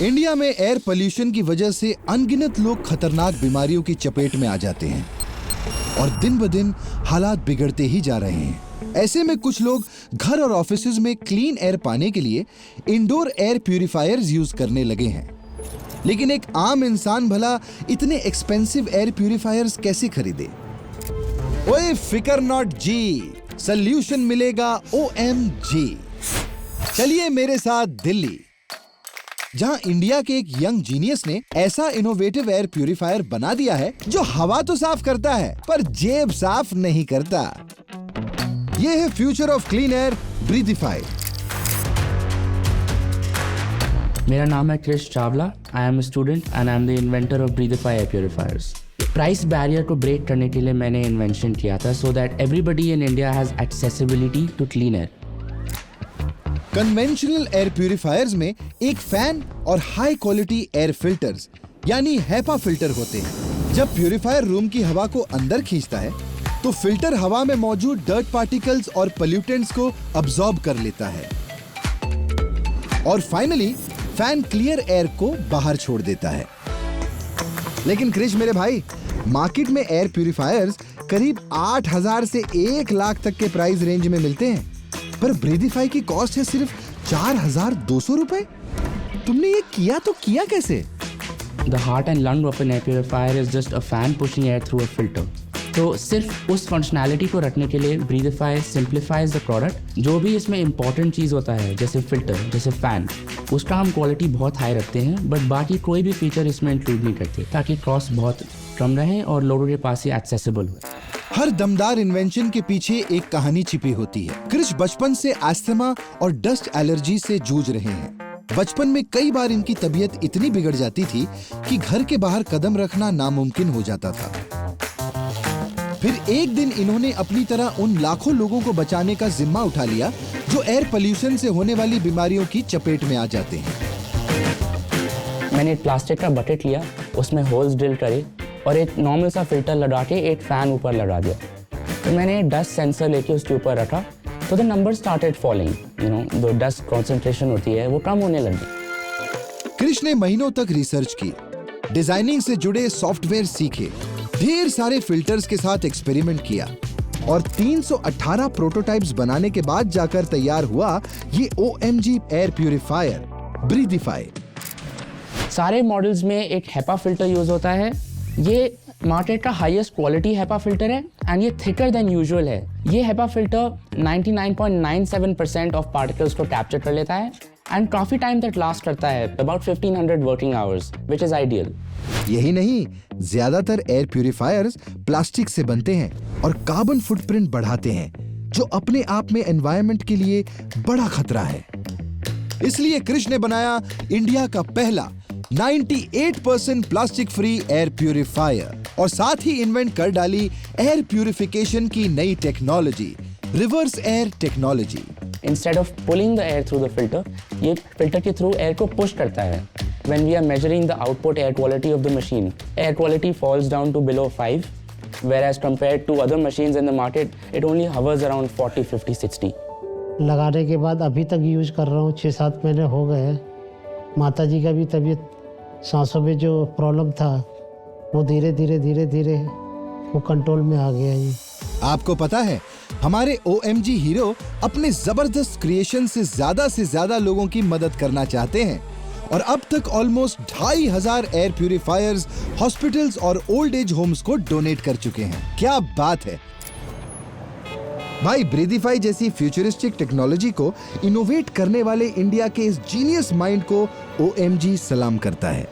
India में air pollution की वजह से अनगिनत लोग खतरनाक बीमारियों की चपेट में आ जाते हैं और दिन ब दिन हालात बिगड़ते ही जा रहे हैं। ऐसे में कुछ लोग घर और ऑफिसेज में क्लीन एयर पाने के लिए इंडोर एयर प्यूरिफायर्स यूज करने लगे हैं। लेकिन एक आम इंसान भला इतने एक्सपेंसिव एयर प्यूरिफायर्स कैसे खरीदे? ओए फिकर नॉट जी, सॉल्यूशन मिलेगा OMG। चलिए मेरे साथ दिल्ली, जहां इंडिया के एक यंग जीनियस ने ऐसा इनोवेटिव एयर प्यूरिफायर बना दिया है जो हवा तो साफ करता है पर जेब साफ नहीं करता। यह है future of clean air, Breathify. मेरा नाम है Krish Chawla. I am student and I am the inventor of Breathify air purifiers. Price barrier को ब्रेक करने के लिए मैंने इन्वेंशन किया था so that everybody in India has accessibility to clean air. Conventional air purifiers में एक फैन और हाई क्वालिटी एयर फिल्टर्स यानी हैपा फिल्टर होते हैं। जब प्यूरिफायर रूम की हवा को अंदर खींचता है तो फिल्टर हवा में मौजूद डर्ट पार्टिकल्स और पोल्यूटेंट्स को अब्सॉर्ब कर लेता है और फाइनली फैन क्लियर एयर को बाहर छोड़ देता है। लेकिन क्रिश मेरे भाई, मार्केट में एयर प्यूरिफायर्स करीब 8,000 से 1 लाख तक के प्राइस रेंज में मिलते हैं, पर ब्रीदिफाई की कॉस्ट है सिर्फ 4,200 रुपए। तुमने ये किया तो किया कैसे? The heart and lung of an air purifier is just a fan pushing air through a filter. तो सिर्फ उस फंक्शनैलिटी को रखने के लिए ब्रीदिफाई सिंप्लीफाइज द प्रोडक्ट। जो भी इसमें इंपॉर्टेंट चीज़ होता है जैसे फिल्टर, जैसे फैन, उसका हम क्वालिटी बहुत हाई रखते हैं, बट बाकी कोई भी फीचर इसमें इंक्लूड नहीं करते ताकि कॉस्ट बहुत कम रहे और लोगों के पास ही एक्सेसिबल हो। हर दमदार इन्वेंशन के पीछे एक कहानी छिपी होती है। क्रिश बचपन से अस्थमा और डस्ट एलर्जी से जूझ रहे हैं। बचपन में कई बार इनकी तबीयत इतनी बिगड़ जाती थी कि घर के बाहर कदम रखना नामुमकिन हो जाता था। फिर एक दिन इन्होंने अपनी तरह उन लाखों लोगों को बचाने का जिम्मा उठा लिया जो एयर पोल्यूशन से होने वाली बीमारियों की चपेट में आ जाते हैं। मैंने एक प्लास्टिक का बकेट लिया, उसमें होल्स ड्रिल करे और एक नॉर्मल सा फिल्टर लगा के एक फैन ऊपर लगा दिया। तो मैंने डस्ट सेंसर लेके उसके ऊपर रखा तो द नंबर स्टार्टेड फॉलिंग, जो डस्ट कॉन्सेंट्रेशन होती है वो कम होने लगी। क्रिश ने महीनों तक रिसर्च की, डिजाइनिंग से जुड़े सॉफ्टवेयर सीखे, ढेर सारे फिल्टर्स के साथ एक्सपेरिमेंट किया और 318 प्रोटोटाइप्स बनाने के बाद जाकर तैयार हुआ ये OMG एयर प्यूरिफायर ब्रीदिफाई। सारे मॉडल्स में एक हेपा फिल्टर यूज होता है। ये मार्केट का हाईएस्ट क्वालिटी हेपा फिल्टर है एंड ये थिकर देन यूजुअल है। ये हेपा फिल्टर 99.97% ऑफ पार्टिकल्स को कैप्चर कर लेता है एंड काफी टाइम तक लास्ट करता है, about 1500 working hours, which is ideal. यही नहीं, ज्यादातर एयर प्यूरिफायर्स प्लास्टिक से बनते हैं और कार्बन फुटप्रिंट बढ़ाते हैं, जो अपने आप में एनवायरनमेंट के लिए बड़ा खतरा है। इसलिए क्रिश ने बनाया इंडिया का पहला 98% प्लास्टिक फ्री एयर प्यूरिफायर और साथ ही इन्वेंट कर डाली एयर प्यूरिफिकेशन की नई technology, reverse air technology. Instead of pulling the air through the filter, ये फिल्टर के थ्रू एयर को पुश करता है। When we are measuring the output air quality of the machine, air quality falls down to below 5, whereas compared to other machines in the market, it only hovers around 40, 50, 60. लगाने के बाद अभी तक use कर रहा हूँ, 6-7 महीने हो गए हैं। माता जी का भी तबीयत, सांसों में जो प्रॉब्लम था वो धीरे धीरे वो कंट्रोल में आ गया जी। आपको पता है, हमारे OMG हीरो अपने जबरदस्त क्रिएशन से ज्यादा लोगों की मदद करना चाहते हैं और अब तक ऑलमोस्ट 2,500 एयर प्यूरिफायर्स हॉस्पिटल्स और ओल्ड एज होम्स को डोनेट कर चुके हैं। क्या बात है भाई! ब्रीदिफाई जैसी फ्यूचरिस्टिक टेक्नोलॉजी को इनोवेट करने वाले इंडिया के इस जीनियस माइंड को OMG सलाम करता है।